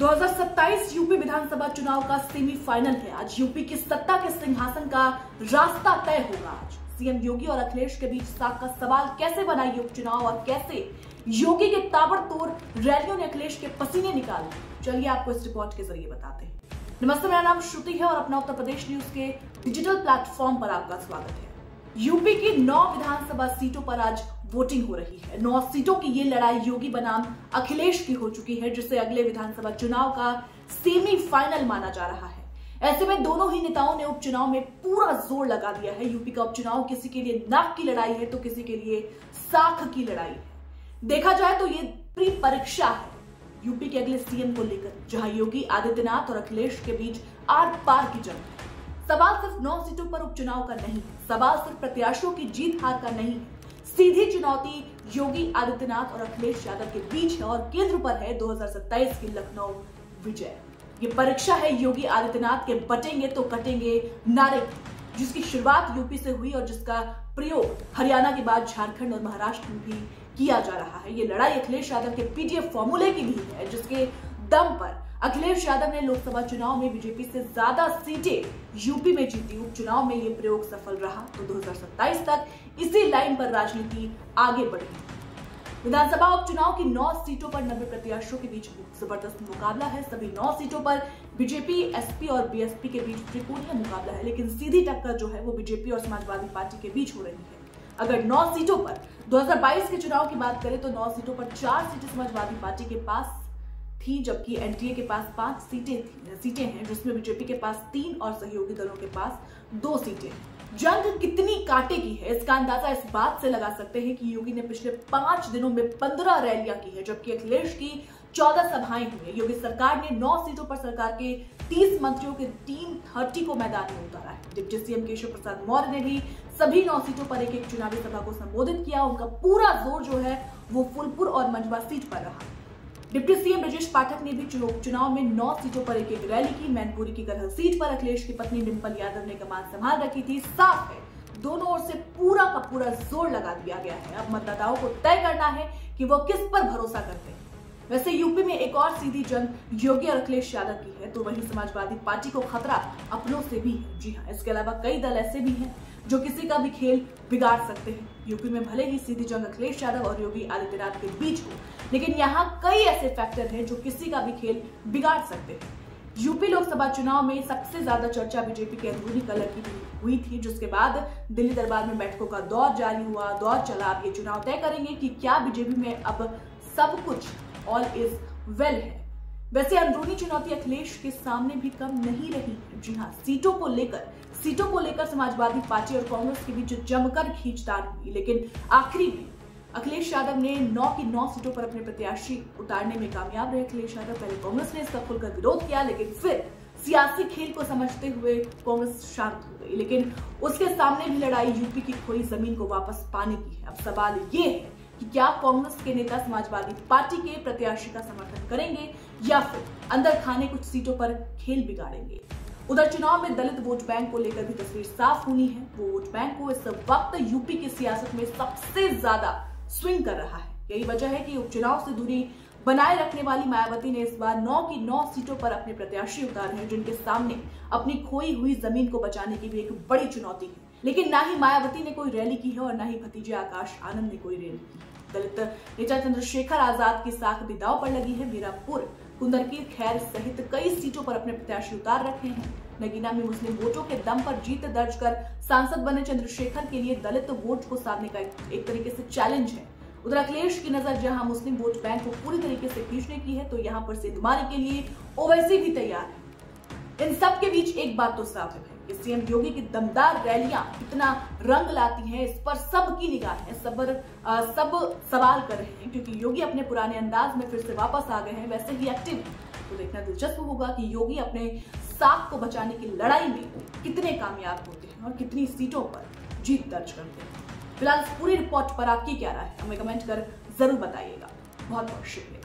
2027 UP विधानसभा चुनाव का semifinal है। आज यूपी की सत्ता के सिंहासन का रास्ता तय होगा। आज सीएम योगी और अखिलेश के बीच साख का सवाल कैसे बना ये उपचुनाव और कैसे योगी के ताबड़तोड़ रैलियों ने अखिलेश के पसीने निकाले, चलिए आपको इस रिपोर्ट के जरिए बताते हैं। नमस्ते, मेरा नाम श्रुति है और अपना उत्तर प्रदेश न्यूज के डिजिटल प्लेटफॉर्म पर आपका स्वागत है। यूपी की 9 विधानसभा सीटों पर आज वोटिंग हो रही है। 9 सीटों की ये लड़ाई योगी बनाम अखिलेश की हो चुकी है, जिसे अगले विधानसभा चुनाव का सेमीफाइनल माना जा रहा है। ऐसे में दोनों ही नेताओं ने उपचुनाव में पूरा जोर लगा दिया है। यूपी का उपचुनाव किसी के लिए नाक की लड़ाई है तो किसी के लिए साख की लड़ाई है। देखा जाए तो ये प्री परीक्षा है यूपी के अगले सीएम को लेकर, जहां योगी आदित्यनाथ और अखिलेश के बीच आर पार की जंग है। सवाल सिर्फ 9 सीटों पर उपचुनाव का नहीं है, सवाल सिर्फ प्रत्याशियों की जीत हार का नहीं है। सीधी चुनौती योगी आदित्यनाथ और अखिलेश यादव के बीच है और केंद्र पर है 2027 की लखनऊ विजय। ये परीक्षा है योगी आदित्यनाथ के बटेंगे तो कटेंगे नारे की, जिसकी शुरुआत यूपी से हुई और जिसका प्रयोग हरियाणा के बाद झारखंड और महाराष्ट्र में भी किया जा रहा है। ये लड़ाई अखिलेश यादव के पीटीएफ फॉर्मूले की भी है, जिसके दम पर अखिलेश यादव ने लोकसभा चुनाव में बीजेपी से ज्यादा सीटें यूपी में जीती। उपचुनाव में ये प्रयोग सफल रहा तो 2027 तक इसी लाइन पर राजनीति आगे बढ़ी। विधानसभा उपचुनाव की 9 सीटों पर 90 प्रत्याशियों के बीच जबरदस्त मुकाबला है। सभी 9 सीटों पर बीजेपी, एसपी और बीएसपी के बीच त्रिकोणीय मुकाबला है, लेकिन सीधी टक्कर जो है वो बीजेपी और समाजवादी पार्टी के बीच हो रही है। अगर 9 सीटों पर 2022 के चुनाव की बात करें तो 9 सीटों पर 4 सीटें समाजवादी पार्टी के पास थी, जबकि एनडीए के पास 5 सीटें हैं, जिसमें बीजेपी के पास 3 और सहयोगी दलों के पास 2 सीटें हैं। जंग कितनी कांटे की है इसका अंदाजा इस बात से लगा सकते हैं कि योगी ने पिछले 5 दिनों में 15 रैलियां की है, जबकि अखिलेश की 14 सभाएं हुई है। योगी सरकार ने 9 सीटों पर सरकार के 30 मंत्रियों के टीम 30 को मैदान में उतारा है। डिप्टी सीएम केशव प्रसाद मौर्य ने भी सभी 9 सीटों पर एक चुनावी सभा को संबोधित किया। उनका पूरा जोर जो है वो फूलपुर और मंजवा सीट पर रहा। डिप्टी सीएम ब्रजेश पाठक ने भी चुनाव में 9 सीटों पर एक रैली की। मैनपुरी की करहल सीट पर अखिलेश की पत्नी डिंपल यादव ने कमान संभाल रखी थी। साफ है दोनों ओर से पूरा का पूरा जोर लगा दिया गया है। अब मतदाताओं को तय करना है कि वो किस पर भरोसा करते हैं। वैसे यूपी में एक और सीधी जंग योगी और अखिलेश यादव की है, तो वहीं समाजवादी पार्टी को खतरा अपनों से भी है। जी हाँ, इसके अलावा कई दल ऐसे भी हैं जो किसी का भी खेल बिगाड़ सकते हैं। यूपी में भले ही सीधी जंग अखिलेश यादव और योगी आदित्यनाथ के बीच हो, लेकिन यहाँ कई ऐसे फैक्टर हैं जो किसी का भी खेल बिगाड़ सकते हैं। यूपी लोकसभा चुनाव में सबसे ज्यादा चर्चा बीजेपी के अंदरूनी कलह की हुई थी, जिसके बाद दिल्ली दरबार में बैठकों का दौर जारी हुआ, दौर चला। अब ये चुनाव तय करेंगे कि क्या बीजेपी में अब सब कुछ ऑल इज वेल है। वैसे अंदरूनी चुनौती अखिलेश के सामने भी कम नहीं रही। जी हाँ, सीटों को लेकर समाजवादी पार्टी और कांग्रेस के बीच जमकर खींचतान हुई, लेकिन आखिरी में अखिलेश यादव ने 9 की 9 सीटों पर अपने प्रत्याशी उतारने में कामयाब रहे। अखिलेश यादव पहले कांग्रेस ने इसका खुलकर विरोध किया, लेकिन फिर सियासी खेल को समझते हुए कांग्रेस शांत हो गई। लेकिन उसके सामने भी लड़ाई यूपी की खोई जमीन को वापस पाने की है। अब सवाल ये है कि क्या कांग्रेस के नेता समाजवादी पार्टी के प्रत्याशी का समर्थन करेंगे या फिर अंदर खाने कुछ सीटों पर खेल बिगाड़ेंगे। उधर चुनाव में दलित वोट बैंक को लेकर भी तस्वीर साफ होनी है। वो वोट बैंक को इस वक्त यूपी की सियासत में सबसे ज्यादा स्विंग कर रहा है। यही वजह है कि उपचुनाव से दूरी बनाए रखने वाली मायावती ने इस बार 9 की 9 सीटों पर अपने प्रत्याशी उतारे हैं, जिनके सामने अपनी खोई हुई जमीन को बचाने की भी एक बड़ी चुनौती है। लेकिन ना ही मायावती ने कोई रैली की है और ना ही भतीजे आकाश आनंद ने कोई रैली की। दलित नेता चंद्रशेखर आजाद की साख भी दांव पर लगी है। मीरापुर, कुंदरकी, खैर सहित कई सीटों पर अपने प्रत्याशी उतार रखे हैं। नगीना में मुस्लिम वोटों के दम पर जीत दर्ज कर सांसद बने चंद्रशेखर के लिए दलित वोट को साधने का एक तरीके से चैलेंज है। उधर अखिलेश की नजर जहां मुस्लिम वोट बैंक को पूरी तरीके से खींचने की है, तो यहाँ पर सेंधमारी के लिए ओवैसी भी तैयार है। इन सब के बीच एक बात तो साफ है कि सीएम योगी की दमदार रैलियां कितना रंग लाती हैं, इस पर सबकी निगाह है। सब सवाल कर रहे हैं, क्योंकि योगी अपने पुराने अंदाज में फिर से वापस आ गए हैं, वैसे ही एक्टिव है। तो देखना दिलचस्प होगा कि योगी अपने साख को बचाने की लड़ाई में कितने कामयाब होते हैं और कितनी सीटों पर जीत दर्ज करते हैं। फिलहाल इस पूरी रिपोर्ट पर आपकी क्या राय है, हमें कमेंट कर जरूर बताइएगा। बहुत बहुत शुक्रिया।